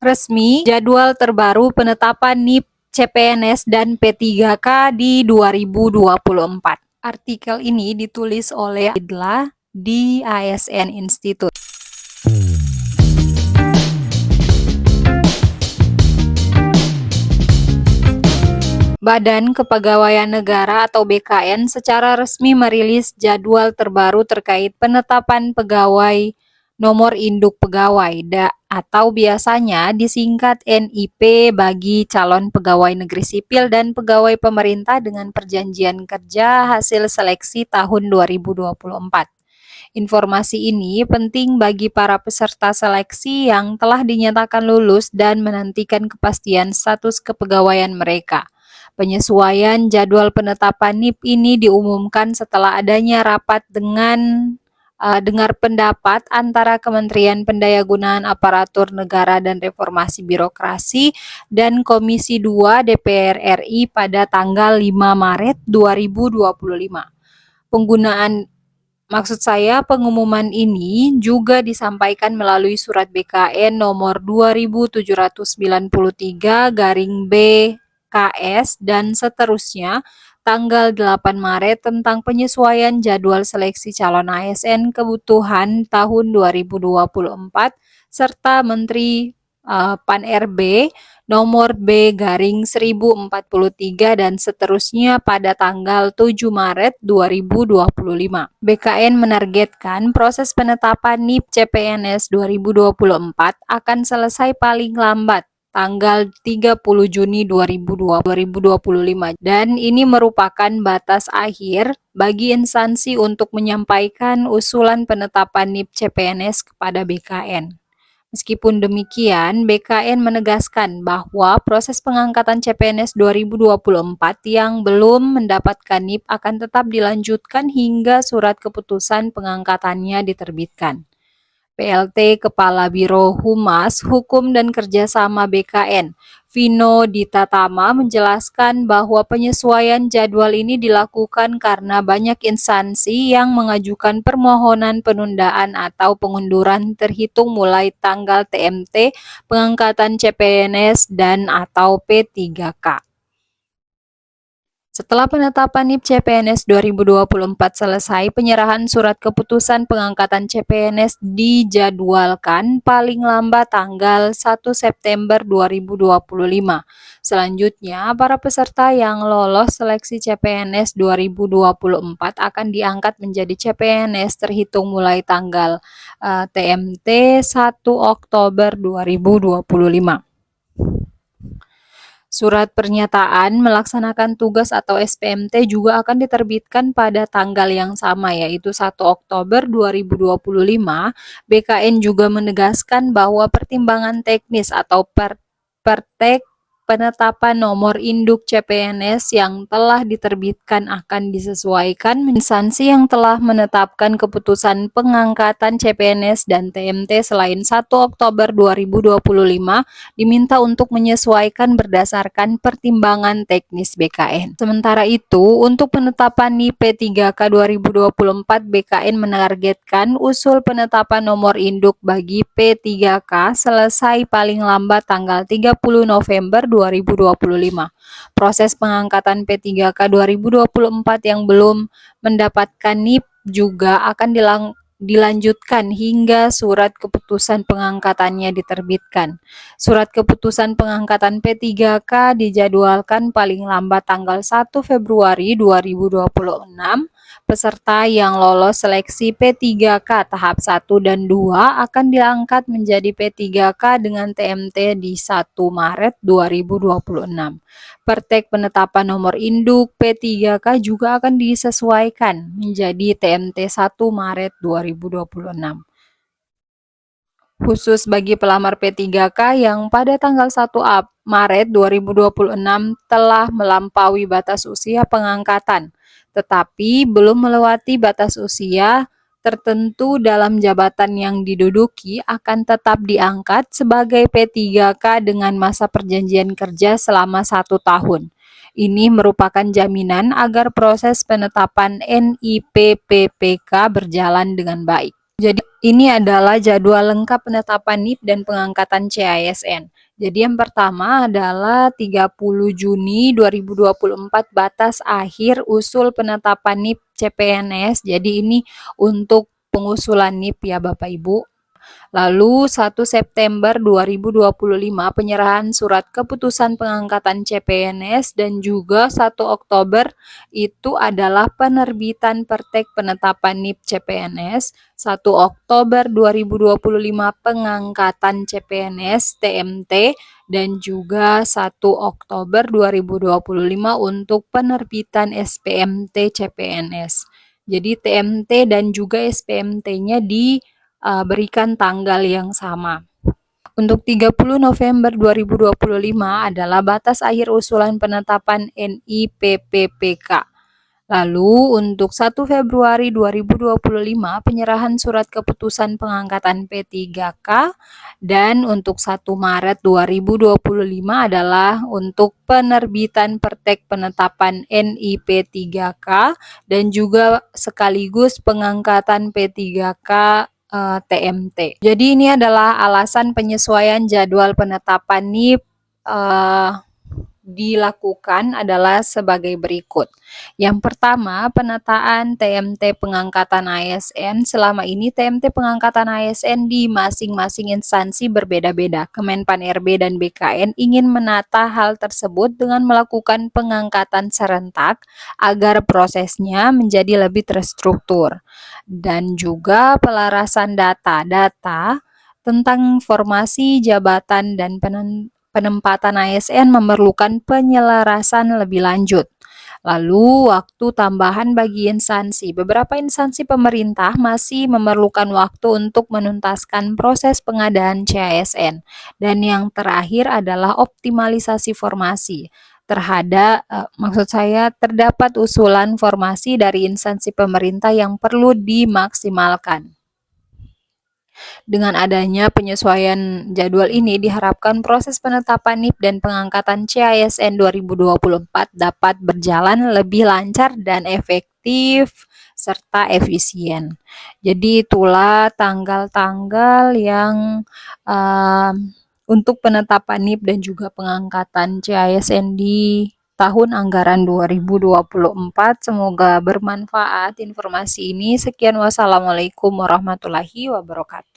Resmi, jadwal terbaru penetapan NIP, CPNS, dan P3K di 2024. Artikel ini ditulis oleh Idla di ASN Institute. Badan Kepegawaian Negara atau BKN secara resmi merilis jadwal terbaru terkait penetapan pegawai nomor induk pegawai atau biasanya disingkat NIP bagi calon pegawai negeri sipil dan pegawai pemerintah dengan perjanjian kerja hasil seleksi tahun 2024. Informasi ini penting bagi para peserta seleksi yang telah dinyatakan lulus dan menantikan kepastian status kepegawaian mereka. Penyesuaian jadwal penetapan NIP ini diumumkan setelah adanya rapat dengan dengar pendapat antara Kementerian Pendayagunaan Aparatur Negara dan Reformasi Birokrasi dan Komisi 2 DPR RI pada tanggal 5 Maret 2025. Pengumuman ini juga disampaikan melalui surat BKN nomor 2793-BKS dan seterusnya tanggal 8 Maret tentang penyesuaian jadwal seleksi calon ASN kebutuhan tahun 2024 serta Menteri Pan-RB nomor B/1043 dan seterusnya pada tanggal 7 Maret 2025. BKN menargetkan proses penetapan NIP CPNS 2024 akan selesai paling lambat tanggal 30 Juni 2025 dan ini merupakan batas akhir bagi instansi untuk menyampaikan usulan penetapan NIP CPNS kepada BKN. Meskipun demikian, BKN menegaskan bahwa proses pengangkatan CPNS 2024 yang belum mendapatkan NIP akan tetap dilanjutkan hingga surat keputusan pengangkatannya diterbitkan. PLT Kepala Biro Humas Hukum dan Kerjasama BKN, Vino Ditatama menjelaskan bahwa penyesuaian jadwal ini dilakukan karena banyak instansi yang mengajukan permohonan penundaan atau pengunduran terhitung mulai tanggal TMT pengangkatan CPNS dan atau P3K. Setelah penetapan NIP CPNS 2024 selesai, penyerahan surat keputusan pengangkatan CPNS dijadwalkan paling lambat tanggal 1 September 2025. Selanjutnya, para peserta yang lolos seleksi CPNS 2024 akan diangkat menjadi CPNS terhitung mulai tanggal TMT 1 Oktober 2025. Surat pernyataan melaksanakan tugas atau SPMT juga akan diterbitkan pada tanggal yang sama yaitu 1 Oktober 2025. BKN juga menegaskan bahwa pertimbangan teknis atau pertek penetapan nomor induk CPNS yang telah diterbitkan akan disesuaikan instansi yang telah menetapkan keputusan pengangkatan CPNS dan TMT selain 1 Oktober 2025 diminta untuk menyesuaikan berdasarkan pertimbangan teknis BKN. Sementara itu, untuk penetapan NIP P3K 2024, BKN menargetkan usul penetapan nomor induk bagi P3K selesai paling lambat tanggal 30 November 2025. Proses pengangkatan P3K 2024 yang belum mendapatkan NIP juga akan dilanjutkan hingga surat keputusan pengangkatannya diterbitkan. Surat keputusan pengangkatan P3K dijadwalkan paling lambat tanggal 1 Februari 2026. Peserta yang lolos seleksi P3K tahap 1 dan 2 akan diangkat menjadi P3K dengan TMT di 1 Maret 2026. Pertek penetapan nomor induk P3K juga akan disesuaikan menjadi TMT 1 Maret 2026. Khusus bagi pelamar P3K yang pada tanggal 1 Maret 2026 telah melampaui batas usia pengangkatan, tetapi belum melewati batas usia tertentu dalam jabatan yang diduduki akan tetap diangkat sebagai P3K dengan masa perjanjian kerja selama 1 tahun. Ini merupakan jaminan agar proses penetapan NIP PPK berjalan dengan baik. Jadi Ini adalah jadwal lengkap penetapan NIP dan pengangkatan CASN. Jadi yang pertama adalah 30 Juni 2024 batas akhir usul penetapan NIP CPNS. Jadi ini untuk pengusulan NIP ya Bapak Ibu. Lalu 1 September 2025 penyerahan surat keputusan pengangkatan CPNS dan juga 1 Oktober itu adalah penerbitan Pertek penetapan NIP CPNS, 1 Oktober 2025 pengangkatan CPNS TMT dan juga 1 Oktober 2025 untuk penerbitan SPMT CPNS. Jadi TMT dan juga SPMT-nya berikan tanggal yang sama. Untuk 30 November 2025 adalah batas akhir usulan penetapan NIPPPK. Lalu untuk 1 Februari 2025 penyerahan surat keputusan pengangkatan P3K dan untuk 1 Maret 2025 adalah untuk penerbitan Pertek penetapan NIP3K dan juga sekaligus pengangkatan P3K TMT. Jadi ini adalah alasan penyesuaian jadwal penetapan NIP dilakukan adalah sebagai berikut. Yang pertama, penataan TMT pengangkatan ASN. Selama ini TMT pengangkatan ASN di masing-masing instansi berbeda-beda. Kemenpan RB dan BKN ingin menata hal tersebut dengan melakukan pengangkatan serentak agar prosesnya menjadi lebih terstruktur. Dan juga pelarasan data-data tentang formasi jabatan dan penempatan ASN memerlukan penyelarasan lebih lanjut. Lalu, waktu tambahan bagi instansi. Beberapa instansi pemerintah masih memerlukan waktu untuk menuntaskan proses pengadaan CASN. Dan yang terakhir adalah optimalisasi formasi. Terdapat usulan formasi dari instansi pemerintah yang perlu dimaksimalkan. Dengan adanya penyesuaian jadwal ini diharapkan proses penetapan NIP dan pengangkatan CASN 2024 dapat berjalan lebih lancar dan efektif serta efisien. Jadi itulah tanggal-tanggal yang untuk penetapan NIP dan juga pengangkatan CASN di tahun anggaran 2024. Semoga bermanfaat informasi ini. Sekian, wassalamualaikum warahmatullahi wabarakatuh.